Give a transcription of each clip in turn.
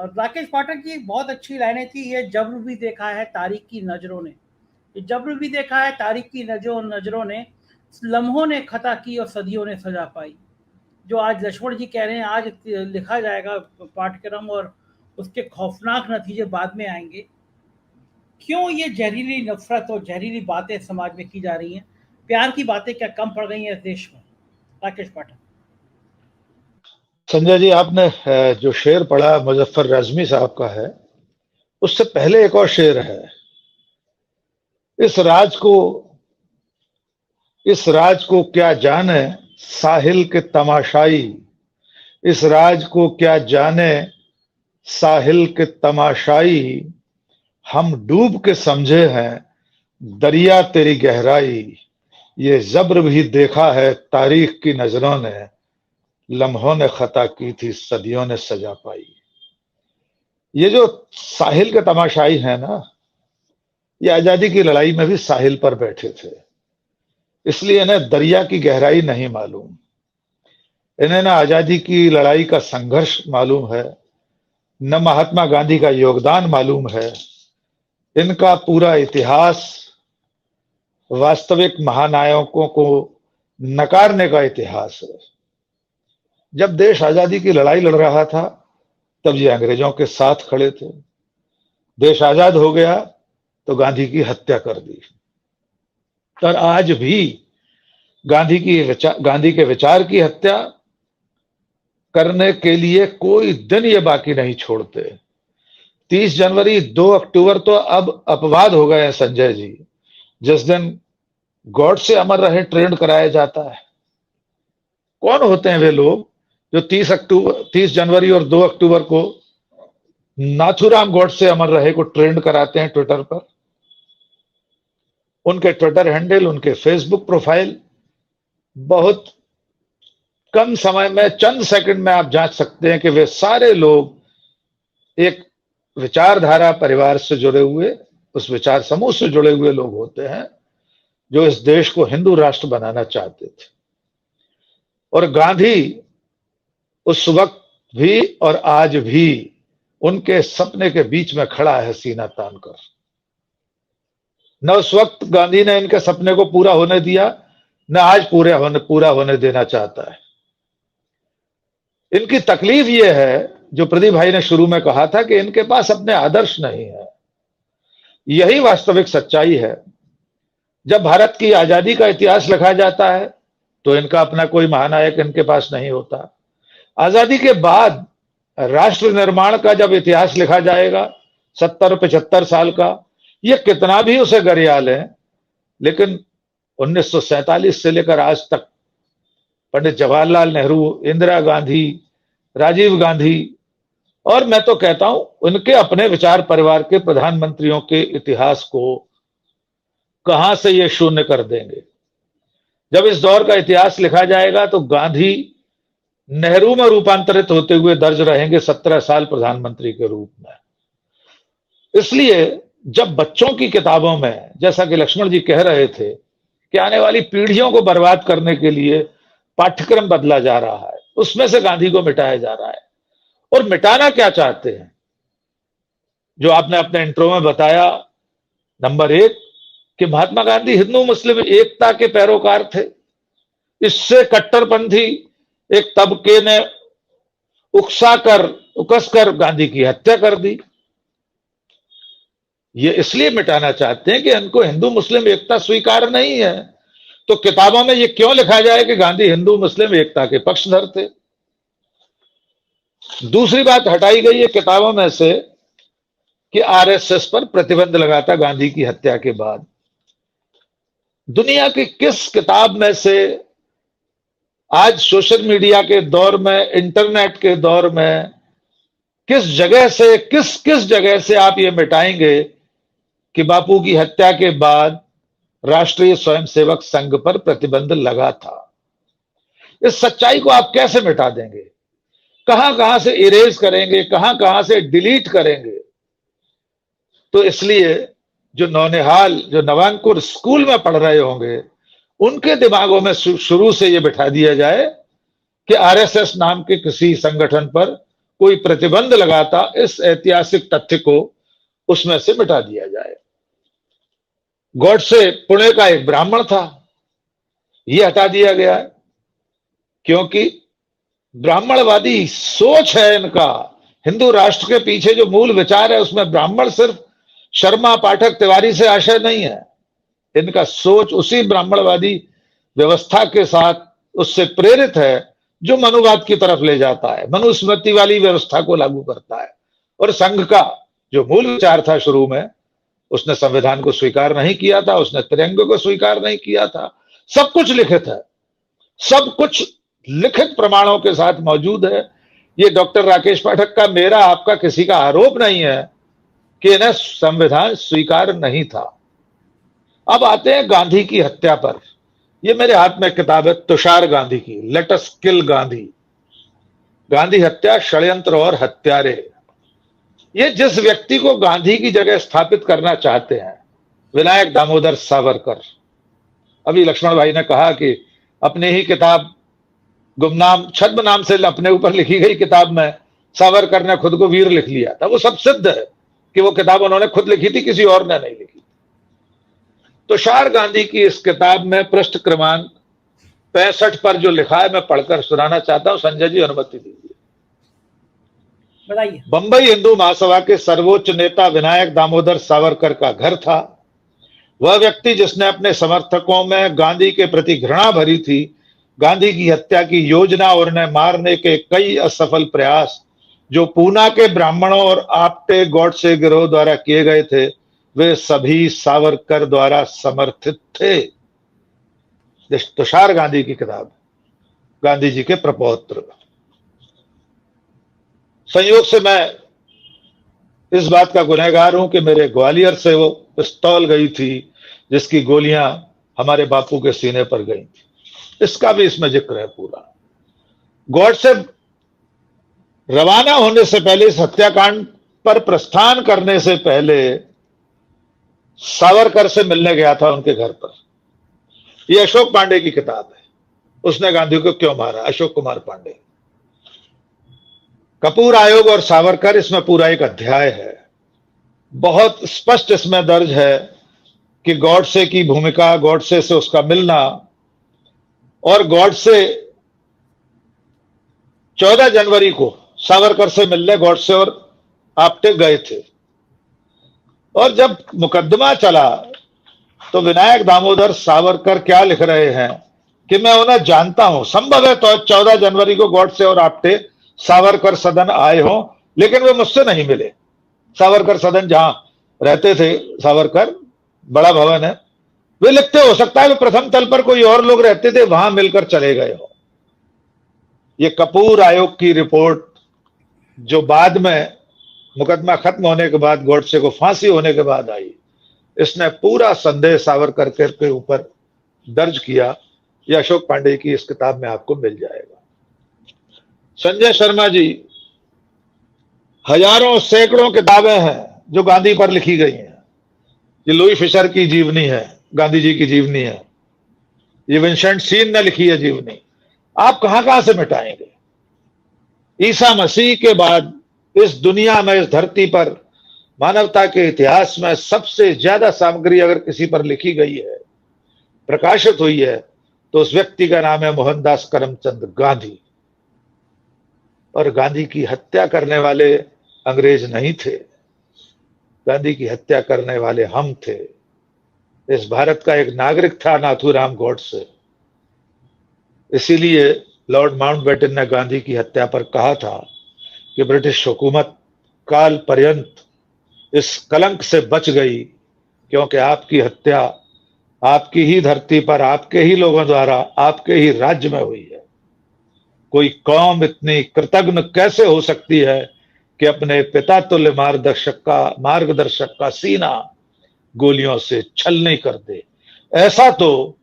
राकेश पाठक की बहुत अच्छी लाइनें थी, ये जब्र भी देखा है तारीख की नजरों ने, ये जब्र भी देखा है तारीख की नजरों ने, लम्हों ने खता की और सदियों ने सजा पाई। जो आज लक्ष्मण जी कह रहे हैं, आज लिखा जाएगा पाठ्यक्रम और उसके खौफनाक नतीजे बाद में आएंगे। क्यों ये जहरीली नफरत और जहरीली बातें समाज में की जा रही हैं? प्यार की बातें क्या कम पड़ गई हैं इस देश में? राकेश पाठक। संजय जी, आपने जो शेर पढ़ा मुजफ्फर रजमी साहब का है, उससे पहले एक और शेर है। इस राज को क्या जाने साहिल के तमाशाई, इस राज को क्या जाने साहिल के तमाशाई, हम डूब के समझे हैं दरिया तेरी गहराई, ये जब्र भी देखा है तारीख की नजरों ने, लम्हों ने खता की थी सदियों ने सजा पाई। ये जो साहिल के तमाशाई है ना, ये आजादी की लड़ाई में भी साहिल पर बैठे थे, इसलिए इन्हें दरिया की गहराई नहीं मालूम। इन्हें ना आजादी की लड़ाई का संघर्ष मालूम है, न महात्मा गांधी का योगदान मालूम है। इनका पूरा इतिहास वास्तविक महानायकों को नकारने का इतिहास है। जब देश आजादी की लड़ाई लड़ रहा था तब ये अंग्रेजों के साथ खड़े थे। देश आजाद हो गया तो गांधी की हत्या कर दी। और आज भी गांधी के विचार की हत्या करने के लिए कोई दिन ये बाकी नहीं छोड़ते। 30 जनवरी 2 अक्टूबर तो अब अपवाद हो गए हैं संजय जी, जिस दिन गॉड से अमर रहे ट्रेंड कराया जाता है। कौन होते हैं वे लोग जो 30 जनवरी और 2 अक्टूबर को नाथुराम गॉड से अमर रहे को ट्रेंड कराते हैं ट्विटर पर? उनके ट्विटर हैंडल, उनके फेसबुक प्रोफाइल बहुत कम समय में, चंद सेकंड में आप जांच सकते हैं कि वे सारे लोग एक विचारधारा परिवार से जुड़े हुए, उस विचार समूह से जुड़े हुए लोग होते हैं जो इस देश को हिंदू राष्ट्र बनाना चाहते थे। और गांधी उस वक्त भी और आज भी उनके सपने के बीच में खड़ा है सीना तान कर। न उस वक्त गांधी ने इनके सपने को पूरा होने दिया, न आज पूरा होने देना चाहता है। इनकी तकलीफ यह है, जो प्रदीप भाई ने शुरू में कहा था, कि इनके पास अपने आदर्श नहीं है। यही वास्तविक सच्चाई है। जब भारत की आजादी का इतिहास लिखा जाता है तो इनका अपना कोई महानायक इनके पास नहीं होता। आजादी के बाद राष्ट्र निर्माण का जब इतिहास लिखा जाएगा 70-75 साल का, ये कितना भी उसे गरिया लें, लेकिन 1947 से लेकर आज तक पंडित जवाहरलाल नेहरू, इंदिरा गांधी, राजीव गांधी और मैं तो कहता हूं उनके अपने विचार परिवार के प्रधानमंत्रियों के इतिहास को कहां से ये शून्य कर देंगे। जब इस दौर का इतिहास लिखा जाएगा तो गांधी नेहरू में रूपांतरित होते हुए दर्ज रहेंगे 17 साल प्रधानमंत्री के रूप में। इसलिए जब बच्चों की किताबों में, जैसा कि लक्ष्मण जी कह रहे थे, कि आने वाली पीढ़ियों को बर्बाद करने के लिए पाठ्यक्रम बदला जा रहा है, उसमें से गांधी को मिटाया जा रहा है। और मिटाना क्या चाहते हैं? जो आपने अपने इंट्रो में बताया, नंबर 1 कि महात्मा गांधी हिंदू मुस्लिम एकता के पैरोकार थे। इससे कट्टरपंथी एक तबके ने उकसकर गांधी की हत्या कर दी। ये इसलिए मिटाना चाहते हैं कि इनको हिंदू मुस्लिम एकता स्वीकार नहीं है। तो किताबों में ये क्यों लिखा जाए कि गांधी हिंदू मुस्लिम एकता के पक्षधर थे? दूसरी बात हटाई गई है किताबों में से कि आरएसएस पर प्रतिबंध लगाता गांधी की हत्या के बाद। दुनिया की किस किताब में से आज सोशल मीडिया के दौर में, इंटरनेट के दौर में, किस जगह से आप ये मिटाएंगे कि बापू की हत्या के बाद राष्ट्रीय स्वयंसेवक संघ पर प्रतिबंध लगा था? इस सच्चाई को आप कैसे मिटा देंगे? कहां से इरेज करेंगे, कहां से डिलीट करेंगे? तो इसलिए जो नौनिहाल, जो नवांकुर स्कूल में पढ़ रहे होंगे, उनके दिमागों में शुरू से ये बिठा दिया जाए कि आरएसएस नाम के किसी संगठन पर कोई प्रतिबंध लगाता, इस ऐतिहासिक तथ्य को उसमें से मिटा दिया जाए। गॉडसे पुणे का एक ब्राह्मण था, यह हटा दिया गया है, क्योंकि ब्राह्मणवादी सोच है इनका। हिंदू राष्ट्र के पीछे जो मूल विचार है उसमें ब्राह्मण सिर्फ शर्मा, पाठक, तिवारी से आशय नहीं है। इनका सोच उसी ब्राह्मणवादी व्यवस्था के साथ उससे प्रेरित है जो मनुवाद की तरफ ले जाता है, मनुस्मृति वाली व्यवस्था को लागू करता है। और संघ का जो मूल विचार था शुरू में, उसने संविधान को स्वीकार नहीं किया था, उसने तिरंगे को स्वीकार नहीं किया था। सब कुछ लिखित है, सब कुछ लिखित प्रमाणों के साथ मौजूद है। ये डॉक्टर राकेश पाठक का, मेरा, आपका, किसी का आरोप नहीं है कि इन्हें संविधान स्वीकार नहीं था। अब आते हैं गांधी की हत्या पर। ये मेरे हाथ में किताब है तुषार गांधी की, लेट अस किल गांधी, गांधी हत्या, षड्यंत्र और हत्यारे। ये जिस व्यक्ति को गांधी की जगह स्थापित करना चाहते हैं, विनायक दामोदर सावरकर। अभी लक्ष्मण भाई ने कहा कि अपनी ही किताब गुमनाम छद्म नाम से अपने ऊपर लिखी गई किताब में सावरकर ने खुद को वीर लिख लिया था। वो सब सिद्ध है कि वो किताब उन्होंने खुद लिखी थी, किसी और ने नहीं लिखी। तुषार गांधी की इस किताब में पृष्ठ क्रमांक 65 पर जो लिखा है, मैं पढ़कर सुनाना चाहता हूं। संजय जी अनुमति दीजिए। बताइए। बंबई हिंदू महासभा के सर्वोच्च नेता विनायक दामोदर सावरकर का घर था। वह व्यक्ति जिसने अपने समर्थकों में गांधी के प्रति घृणा भरी थी, गांधी की हत्या की योजना और उन्हें मारने के कई असफल प्रयास जो पूना के ब्राह्मणों और आपटे गॉडसे गिरोह द्वारा किए गए थे, वे सभी सावरकर द्वारा समर्थित थे। तुषार गांधी की किताब, गांधी जी के प्रपौत्र। संयोग से मैं इस बात का गुनहगार हूं कि मेरे ग्वालियर से वो पिस्तौल गई थी जिसकी गोलियां हमारे बापू के सीने पर गई थी। इसका भी इसमें जिक्र है पूरा। गॉडसे रवाना होने से पहले, इस हत्याकांड पर प्रस्थान करने से पहले, सावरकर से मिलने गया था उनके घर पर। यह अशोक पांडे की किताब है, उसने गांधी को क्यों मारा, अशोक कुमार पांडे। कपूर आयोग और सावरकर, इसमें पूरा एक अध्याय है। बहुत स्पष्ट इसमें दर्ज है कि गॉडसे की भूमिका, गॉडसे से उसका मिलना, और गॉडसे 14 जनवरी को सावरकर से मिलने गॉडसे और आपटे गए थे। और जब मुकदमा चला तो विनायक दामोदर सावरकर क्या लिख रहे हैं कि मैं उन्हें जानता हूं। संभव है तो 14 जनवरी को गॉडसे और आपटे सावरकर सदन आए हों, लेकिन वे मुझसे नहीं मिले। सावरकर सदन जहां रहते थे सावरकर, बड़ा भवन है, वे लिखते, हो सकता है वे प्रथम तल पर कोई और लोग रहते थे, वहां मिलकर चले गए हो। ये कपूर आयोग की रिपोर्ट जो बाद में मुकदमा खत्म होने के बाद, गॉडसे को फांसी होने के बाद आई, इसने पूरा संदेह सावरकर के ऊपर दर्ज किया। यह अशोक पांडे की इस किताब में आपको मिल जाएगा। संजय शर्मा जी, हजारों सैकड़ों किताबें हैं जो गांधी पर लिखी गई हैं। ये लुई फिशर की जीवनी है, गांधी जी की जीवनी है। ये विंसेंट सीन ने लिखी है जीवनी। आप कहां कहां से मिटाएंगे? ईसा मसीह के बाद इस दुनिया में, इस धरती पर, मानवता के इतिहास में सबसे ज्यादा सामग्री अगर किसी पर लिखी गई है, प्रकाशित हुई है, तो उस व्यक्ति का नाम है मोहनदास करमचंद गांधी। और गांधी की हत्या करने वाले अंग्रेज नहीं थे, गांधी की हत्या करने वाले हम थे। इस भारत का एक नागरिक था नाथूराम गॉडसे। इसीलिए लॉर्ड माउंटबेटन ने गांधी की हत्या पर कहा था कि ब्रिटिश हुकूमत काल पर्यंत इस कलंक से बच गई, क्योंकि आपकी हत्या आपकी ही धरती पर, आपके ही लोगों द्वारा, आपके ही राज्य में हुई है। कोई कौम इतनी कृतज्ञ कैसे हो सकती है कि अपने पिता तुल्य मार्गदर्शक का सीना गोलियों से छलनी कर दे। ऐसा तो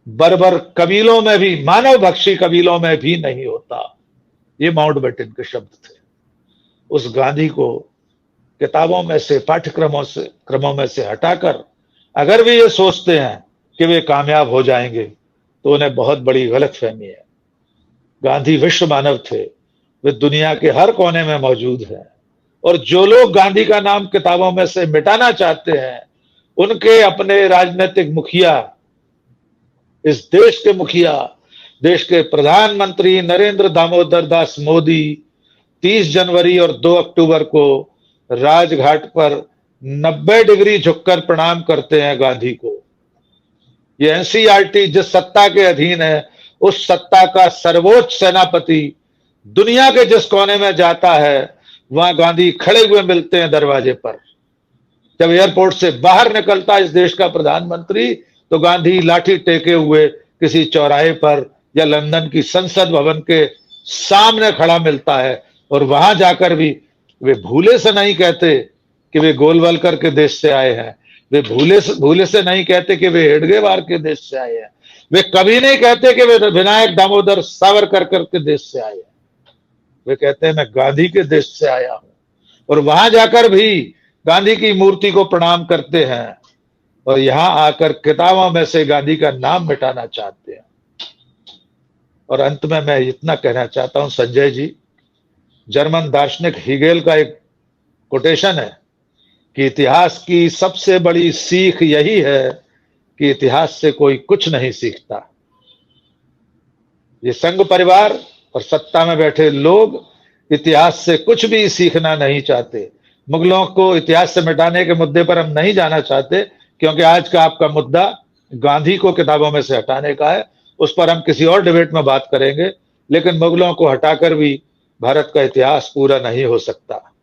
बर्बर कबीलों में भी, मानव भक्षी कबीलों में भी नहीं होता। ये माउंटबेटन के शब्द थे। उस गांधी को किताबों में से, क्रमों में से हटाकर अगर वे ये सोचते हैं कि वे कामयाब हो जाएंगे, तो उन्हें बहुत बड़ी गलतफहमी है। गांधी विश्व मानव थे, वे दुनिया के हर कोने में मौजूद हैं। और जो लोग गांधी का नाम किताबों में से मिटाना चाहते हैं, उनके अपने राजनीतिक मुखिया, इस देश के मुखिया, देश के प्रधानमंत्री नरेंद्र दामोदर दास मोदी 30 जनवरी और 2 अक्टूबर को राजघाट पर 90 डिग्री झुककर प्रणाम करते हैं गांधी को। ये एनसीईआरटी जिस सत्ता के अधीन है, उस सत्ता का सर्वोच्च सेनापति दुनिया के जिस कोने में जाता है, वहां गांधी खड़े हुए मिलते हैं दरवाजे पर। जब एयरपोर्ट से बाहर निकलता है इस देश का प्रधानमंत्री, तो गांधी लाठी टेके हुए किसी चौराहे पर या लंदन की संसद भवन के सामने खड़ा मिलता है। और वहां जाकर भी वे भूले से नहीं कहते कि वे गोलवलकर के देश से आए हैं, वे भूले से नहीं कहते कि वे हेडगेवार के देश से आए हैं, वे कभी नहीं कहते कि वे विनायक दामोदर सावरकर के देश से आए हैं। वे कहते हैं मैं गांधी के देश से आया हूं। और वहां जाकर भी गांधी की मूर्ति को प्रणाम करते हैं और यहां आकर किताबों में से गांधी का नाम मिटाना चाहते हैं। और अंत में मैं इतना कहना चाहता हूं, संजय जी, जर्मन दार्शनिक हीगेल का एक कोटेशन है कि इतिहास की सबसे बड़ी सीख यही है कि इतिहास से कोई कुछ नहीं सीखता। ये संघ परिवार और सत्ता में बैठे लोग इतिहास से कुछ भी सीखना नहीं चाहते। मुगलों को इतिहास से मिटाने के मुद्दे पर हम नहीं जाना चाहते, क्योंकि आज का आपका मुद्दा गांधी को किताबों में से हटाने का है। उस पर हम किसी और डिबेट में बात करेंगे। लेकिन मुगलों को हटाकर भी भारत का इतिहास पूरा नहीं हो सकता।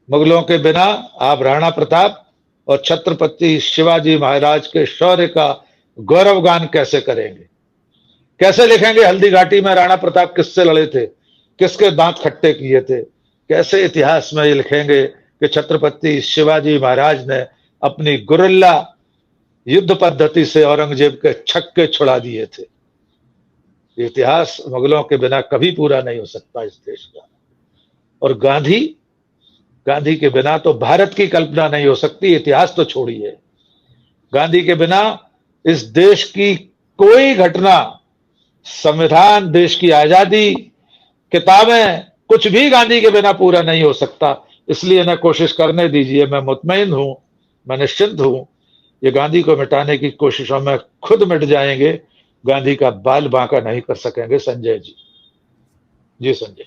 मुगलों के बिना आप राणा प्रताप और छत्रपति शिवाजी महाराज के शौर्य का गौरवगान कैसे करेंगे? कैसे लिखेंगे हल्दी घाटी में राणा प्रताप किससे लड़े थे, किसके दांत खट्टे किए थे? कैसे इतिहास में ये लिखेंगे कि छत्रपति शिवाजी महाराज ने अपनी गुरिल्ला युद्ध पद्धति से औरंगजेब के छक्के छुड़ा दिए थे? इतिहास मुगलों के बिना कभी पूरा नहीं हो सकता इस देश का। और गांधी के बिना तो भारत की कल्पना नहीं हो सकती, इतिहास तो छोड़िए। गांधी के बिना इस देश की कोई घटना, संविधान, देश की आजादी, किताबें, कुछ भी गांधी के बिना पूरा नहीं हो सकता। इसलिए ना कोशिश करने दीजिए। मैं मुतमईन हूं, मैं निश्चिंत हूं। ये गांधी को मिटाने की कोशिशों में खुद मिट जाएंगे, गांधी का बाल बांका नहीं कर सकेंगे। संजय जी। जी संजय।